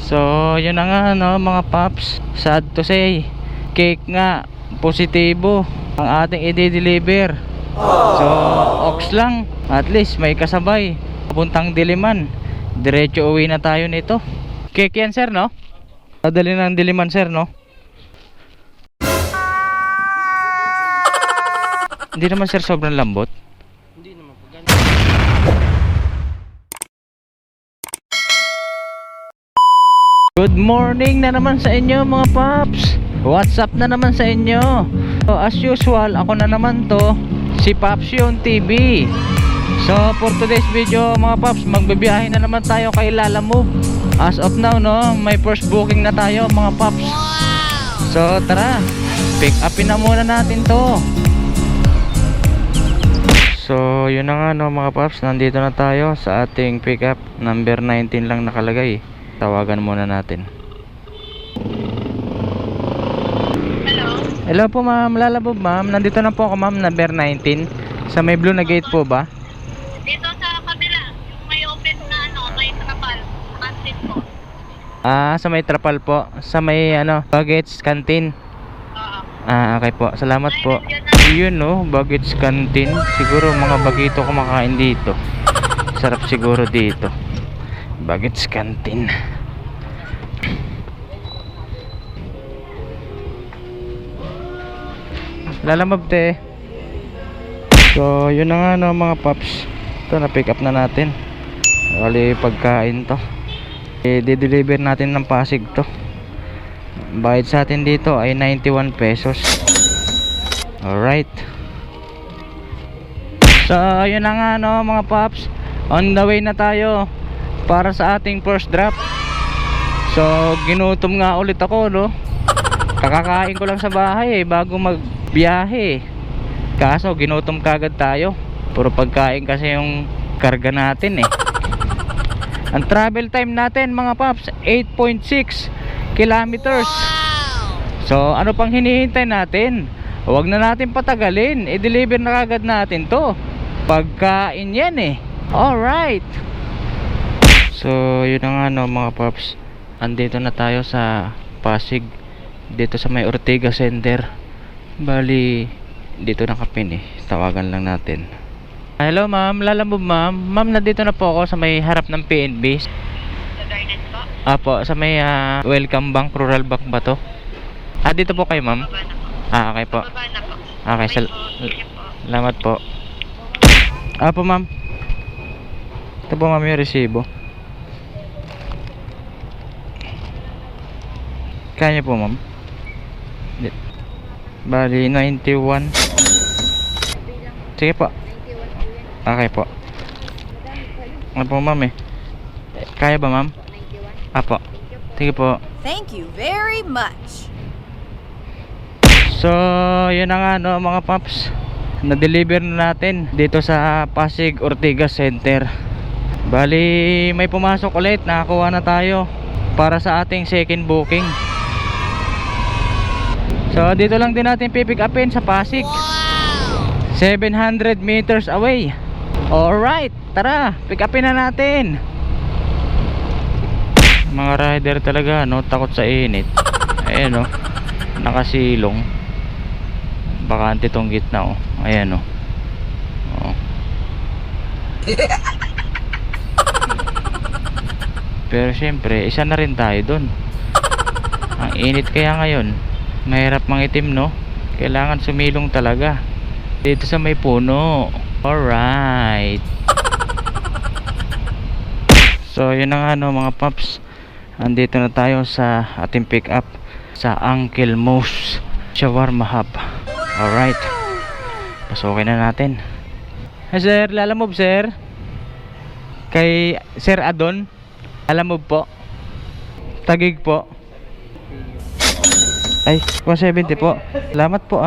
So yun na nga no mga paps, sad to say, cake nga positibo ang ating i-deliver. So ox lang, at least may kasabay papuntang Diliman. Diretso uwi na tayo nito. Cake yan sir no? Dadali ng Diliman sir no? Hindi naman sir sobrang lambot. Hindi naman po ganun. Good morning na naman sa inyo mga paps. What's up na naman sa inyo. So, as usual, ako na naman to, si Papsyon TV. So for today's video mga paps, magbibiyahe na naman tayo kay Lalamove. As of now no, may first booking na tayo mga paps. So tara, pick upin na muna natin to. So yun na nga no mga paps, nandito na tayo sa ating pick up. Number 19 lang nakalagay. Tawagan muna natin. Hello po ma'am, Lalamove ma'am. Nandito na po ako ma'am, number 19. Sa may blue na gate po ba? Dito sa kabila, yung may open na ano, may trapal, canteen po. Ah, sa may trapal po. Sa may ano, Bagets Canteen. Oo. Ah, okay po. Salamat Ay, po. nandiyan na. Yun no, Bagets Canteen. Siguro mga bagito kumakain dito. Sarap siguro dito. Bagets Canteen. Lalamove te. So yun na nga no mga paps. Ito na pick up na natin. Wali pagkain to. I-deliver natin ng Pasig to. Bayad sa atin dito ay 91 pesos. Alright. So yun na nga no mga paps, on the way na tayo para sa ating first drop. So ginutom nga ulit ako no. Kakakain ko lang sa bahay bago magbiyahe. Kaso ginutom kagad tayo. Puro pagkain kasi yung karga natin Ang travel time natin mga paps, 8.6 kilometers. So ano pang hinihintay natin? Huwag na natin patagalin, i-deliver na kagad natin to. Pagkain yan Alright. So yun na nga no mga paps, andito na tayo sa Pasig, dito sa may Ortega Center. Bali dito na kami tawagan lang natin. Hello ma'am, Lalamove ma'am. Ma'am, nandito na po ako sa may harap ng PNB. Sa garden po, Apo, sa may Welcome Bank, Rural Bank ba to? Dito po kayo ma'am? baba na po. Okay po. Baba na po. Okay, Okay po, sige po. salamat po. Apo ma'am. Ito po ma'am yung resibo. Kaya niyo po ma'am? Bali 91. Sige po. Okay po. Ano po ma'am Kaya ba ma'am? Apo. Sige po. Thank you very much. So yun na nga no mga paps, na-deliver na natin dito sa Pasig Ortega Center. Bali may pumasok ulit, nakakuha na tayo para sa ating second booking. So dito lang din natin pipick upin sa Pasig. 700 meters away. Alright, tara, pick upin na natin. Mga rider talaga no, takot sa init. Ayan nakasilong. Bakante tong gitna Ayan Pero syempre, isa na rin tayo dun. Ang init kaya ngayon. Mahirap mangitim no. Kailangan sumilong talaga. Dito sa may puno. Alright. So yun na nga no mga paps, andito na tayo sa ating pick up sa Uncle Mo's Shawarma Hub. Alright, pasukin na natin. Hey sir, Lalamove sir. Kay Sir Adon, Lalamove po. Tagig po. Ay, 170 po. Salamat po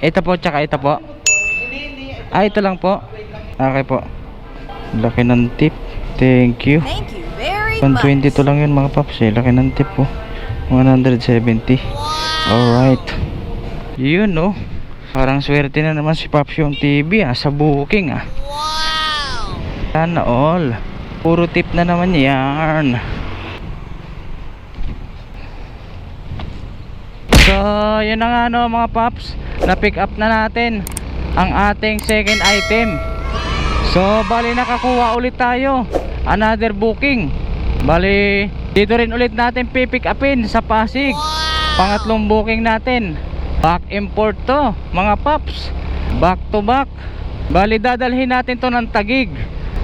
Ito po, tsaka ito po. Ito lang po. Okay po. Laki ng tip. Thank you. Thank you very much. 120 to lang yun mga paps Laki ng tip po. 170. Alright. Yun parang swerte na naman si Papsyon TV sa booking Sana all. Puro tip na naman yan. yun na nga no mga paps, na pick up na natin ang ating second item. So bali nakakuha ulit tayo another booking. Bali dito rin ulit natin pipick upin sa Pasig. Pangatlong booking natin. Back import to mga paps, back to back. Bali dadalhin natin to ng Taguig,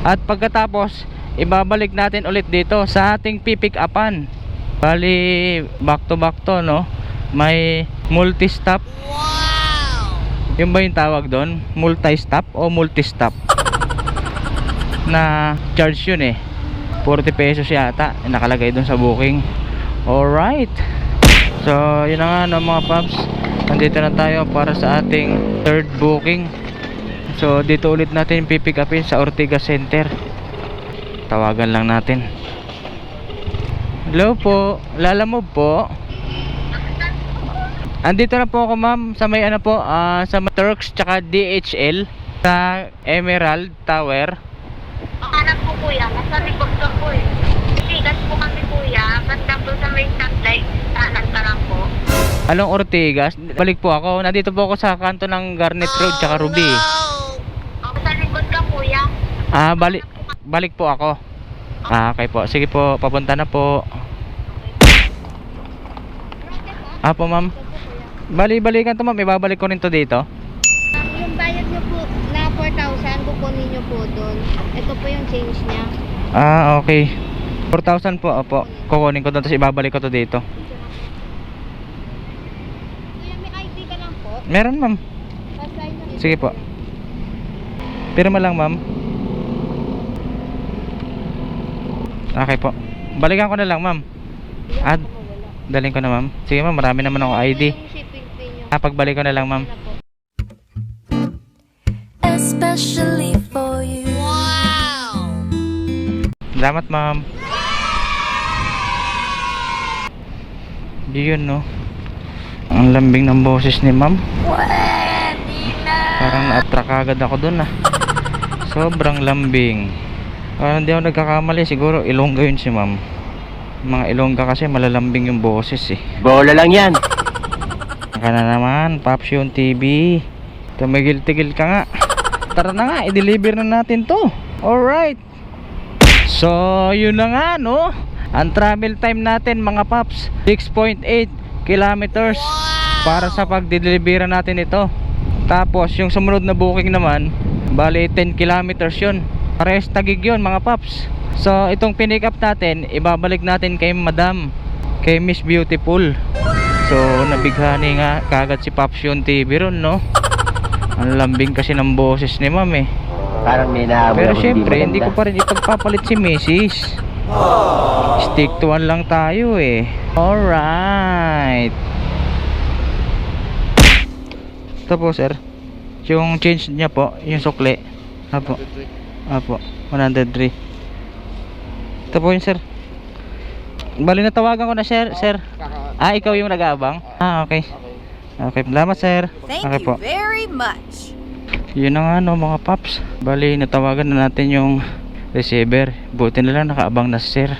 at pagkatapos ibabalik natin ulit dito sa ating pipick upan. Bali back to back to no, may multi-stop. Yung ba yung tawag doon? Multi-stop o multi-stop na charge yun eh. 40 pesos yata nakalagay doon sa booking. Alright, so yun na nga no mga paps, nandito na tayo para sa ating third booking. So dito ulit natin pipick upin sa Ortigas Center. Tawagan lang natin. Hello po, Lalamove po. Andito na po ako ma'am sa may ano po, sa Turks tsaka DHL sa Emerald Tower. Hanap po kuya, nasa likod ka po eh. Sigas po kami kuya, banda po sa may stoplight, kanan ka lang po. Along Ortigas, balik po ako. Nandito po ako sa kanto ng Garnet Road tsaka Ruby. Ako sa likod ka kuya. Balik po ako. Okay po, sige po, papunta na po. Apo ma'am, balikan to ma'am, ibabalik ko rin to dito. Yung bayad nyo po na 4,000, kukunin nyo po doon. Ito po yung change niya. Okay, 4,000 po, opo. Kukunin ko doon, tapos ibabalik ko to dito. Kuya, may ID ka lang po. Meron ma'am. Paslide na. Sige po. Pirma lang ma'am. Okay po, balikan ko na lang ma'am. Daling ko na ma'am. Sige ma'am, marami naman ako ID. Yung shipping fee nyo. Pagbalik ko na lang ma'am. Especially for you. Wow! Salamat ma'am. Yun no, ang lambing ng boses ni ma'am. Parang na-attract agad ako dun Sobrang lambing. Parang hindi ako nagkakamali, siguro Ilongga yun si ma'am. Mga Ilongga kasi malalambing yung boses eh. Bola lang yan. Ka na naman, Papsyon TV. Tumigil-tigil ka nga. Tara na nga, i-deliver na natin to. Alright. So, yun na nga no. Ang travel time natin mga paps, 6.8 kilometers para sa pag-deliver natin ito. Tapos, yung sumunod na booking naman, bali 10 kilometers yun. Parehas Taguig yun mga paps. So itong pinick up natin, ibabalik natin kay Madam, kay Miss Beautiful. So nabighani nga kagad si Papsyon TV ron no. Ang lambing kasi ng boses ni ma'am eh. Parang may nahabol. Pero ako, syempre hindi ko maganda. pa rin ipagpapalit si Mrs. Stick to one lang tayo eh. Alright. Ito po sir, yung change niya po, yung sukle. Apo, 103. Ito po yun sir. Bali natawagan ko na sir. Ikaw yung nag-aabang? Okay. Okay, salamat sir. Thank Okay you po. very much. Yun na nga no mga paps. Bali natawagan na natin yung receiver. Buti na lang nakaabang na si sir.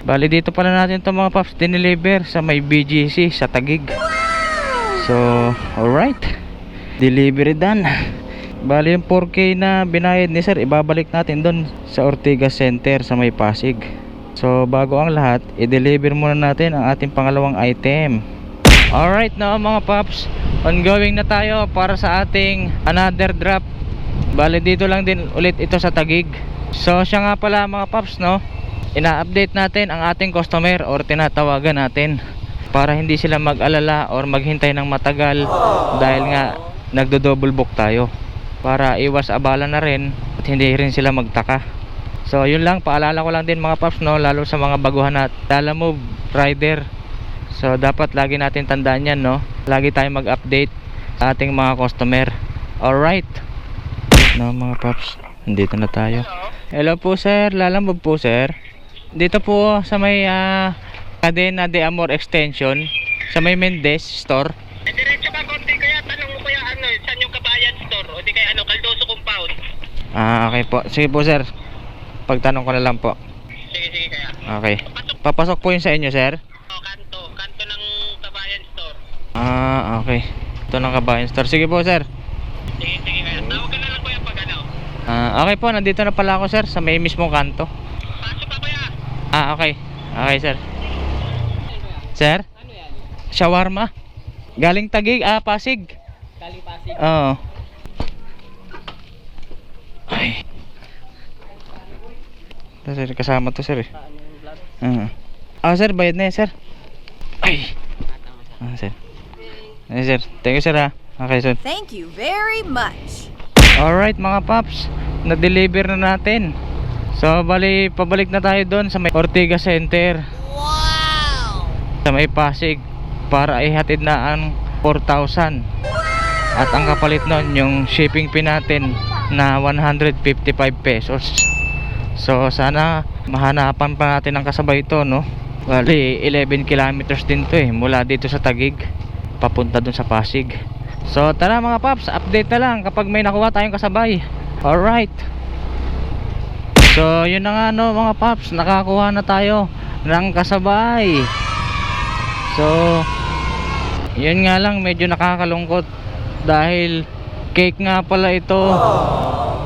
Bali dito pala natin to mga paps dineliver sa may BGC sa Taguig. So alright, delivery done. Bali yung 4K na binayad ni sir, ibabalik natin doon sa Ortigas Center sa may Pasig. So bago ang lahat, i-deliver muna natin ang ating pangalawang item. Alright na mga paps, ongoing na tayo para sa ating another drop. Bali dito lang din ulit ito sa Taguig. So siya nga pala mga paps no, ina-update natin ang ating customer or tinatawagan natin para hindi sila mag-alala or maghintay ng matagal dahil nga nagdo-double book tayo, para iwas abala na rin at hindi rin sila magtaka. So yun lang, paalala ko lang din mga paps no, lalo sa mga baguhan na Lalamove rider. So dapat lagi natin tandaan yan no, lagi tayong mag-update sa ating mga customer. Alright no mga paps, nandito na tayo. Hello po sir, Lalamove po sir. Dito po sa may Cadena de Amor Extension, sa may Mendez store. Diretso ka konti kaya tanong mo kuya ano, saan yung Kabayan store o di kaya ano, Caldoso compound. Okay po, sige po sir, pagtanong ko na lang po. Sige kaya. Okay, papasok po yun sa inyo sir. Kanto ng Kabayan store. Okay. Ito ng Kabayan Store. Sige po, sir. Sige, kaya. Tawag ka na lang kuya pag ano. Okay po, nandito na pala ako, sir, sa may mismong kanto. Pasok pa kuya. Okay. Okay, sir. Sir? Shawarma. Galing Taguig, Pasig. Galing Pasig. Oo. Ay. Ito, sir, kasama to, sir. Sir, bayad na yan, sir. Ay. Sir. Ay, sir. Thank you, sir, ha. Okay, sir. Thank you very much. Alright, mga paps, na-deliver na natin. So, bali, pabalik na tayo doon sa may Ortigas Center. Wow! Sa may Pasig, para ihatid na ang 4,000. At ang kapalit nun, yung shipping fee natin na 155 pesos. So, sana mahanapan pa natin ang kasabay ito, no? Bali, 11 kilometers din to mula dito sa Taguig papunta dun sa Pasig. So tara mga paps, update na lang kapag may nakuha tayong kasabay. Alright. So yun na nga, no, mga paps, nakakuha na tayo ng kasabay. So yun nga lang, medyo nakakalungkot dahil cake nga pala ito.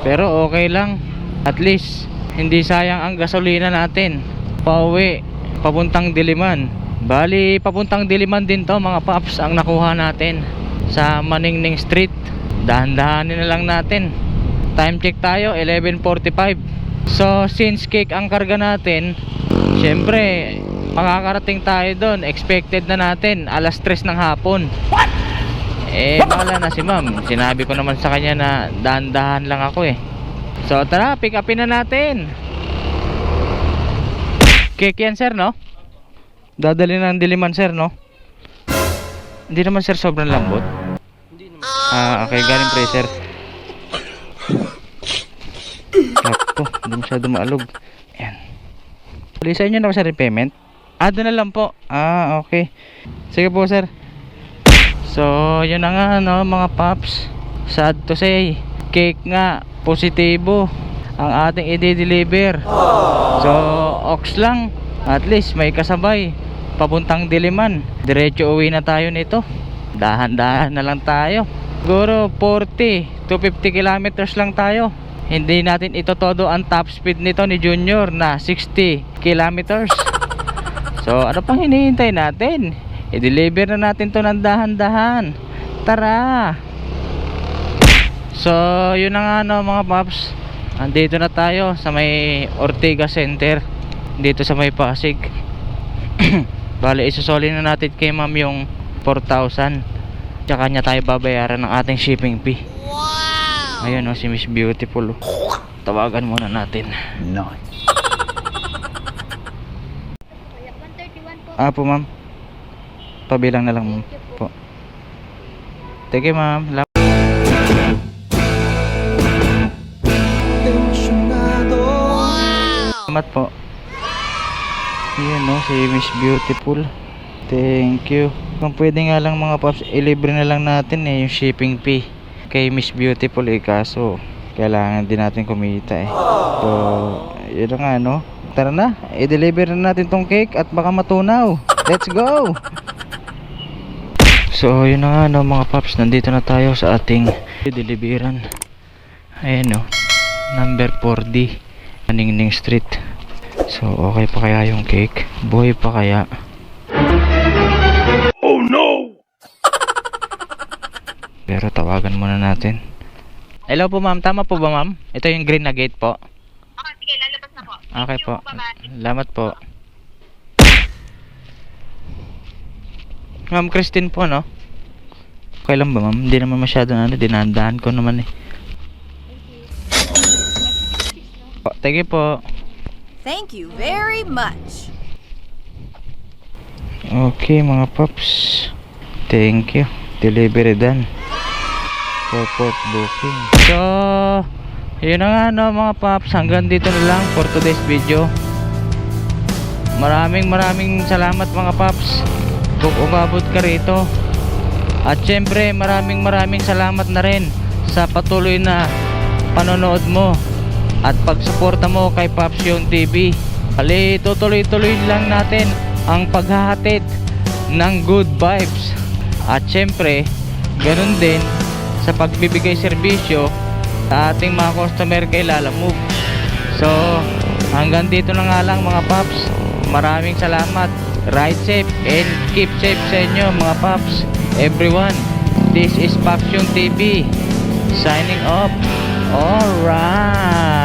Pero okay lang, at least hindi sayang ang gasolina natin pauwi papuntang Diliman. Bali, papuntang Diliman din to, mga paps, ang nakuha natin sa Maningning Street. Dahan-dahanin na lang natin. Time check tayo, 11:45. So since cake ang karga natin, syempre makakarating tayo doon, expected na natin alas 3 ng hapon. Bahala na si ma'am. Sinabi ko naman sa kanya na dahan-dahan lang ako So tara, pick upin na natin. Cake yan, sir, no? Dadali ng Diliman, sir, no? Hindi naman, sir, sobrang lambot. Hindi naman. Okay, galing pressure. Sakto, hindi masyado maalog. Ayan. Palisain nyo na ba, sir, yung payment? Doon na lang po. Okay. Sige po, sir. So, yun na nga, no, mga paps. Sad to say, cake nga, positibo ang ating i-deliver. So, ox lang. At least may kasabay papuntang Diliman. Diretso uwi na tayo nito. Dahan-dahan na lang tayo. Siguro 40 to 50 kilometers lang tayo. Hindi natin ito todo ang top speed nito ni Junior na 60 kilometers. So ano pang hinihintay natin? I-deliver na natin to ng dahan-dahan. Tara. So yun na nga, no, mga paps. Andito na tayo sa may Ortigas Center, dito sa may Pasig. Bale, isusoli na natin kay ma'am yung 4,000. Tsaka niya tayo babayaran ng ating shipping fee. Wow! Ayun, si Miss Beautiful. Tawagan muna natin. Kuya, 131 po. Po ma'am. Pabilang na lang, ma'am. Po. Thank you, ma'am. Salamat po. Yan, no, si Miss Beautiful. Thank you. Kung pwede nga lang, mga paps, ilibre na lang natin yung shipping fee kay Miss Beautiful kaso kailangan din natin kumita So yun na nga, no. Tara na, i-deliver na natin tong cake at baka matunaw. Let's go. So yun na nga, no, mga paps, nandito na tayo sa ating deliveran. Ayan, no, number 4D, Maningning Street. So okay pa kaya yung cake? Buhay pa kaya? Oh no! Pero tawagan muna natin. Hello po, ma'am, tama po ba, ma'am? Ito yung green na gate po. Okay, sige, lalabas na po. Okay Thank po, you, bye-bye. salamat po. Ma'am Christine po, no? Okay lang ba, ma'am? Hindi naman masyado dinandaan ko naman Thank you po. Thank you very much. Okay, mga paps, thank you. Delivery done. Port booking. So yun na nga, no, mga paps, hanggang dito na lang for today's video. Maraming salamat, mga paps, kung umabot ka rito. At syempre maraming salamat na rin sa patuloy na panonood mo at pagsuporta mo kay Paps Yung TV. Bali, tutuloy-tuloy lang natin ang paghahatid ng good vibes At syempre, ganun din sa pagbibigay serbisyo sa ating mga customer kay Lala Move. So, hanggang dito na nga lang mga paps. Maraming salamat. Ride safe and keep safe sa inyo mga paps. Everyone, this is Paps Yung TV signing off. Alright.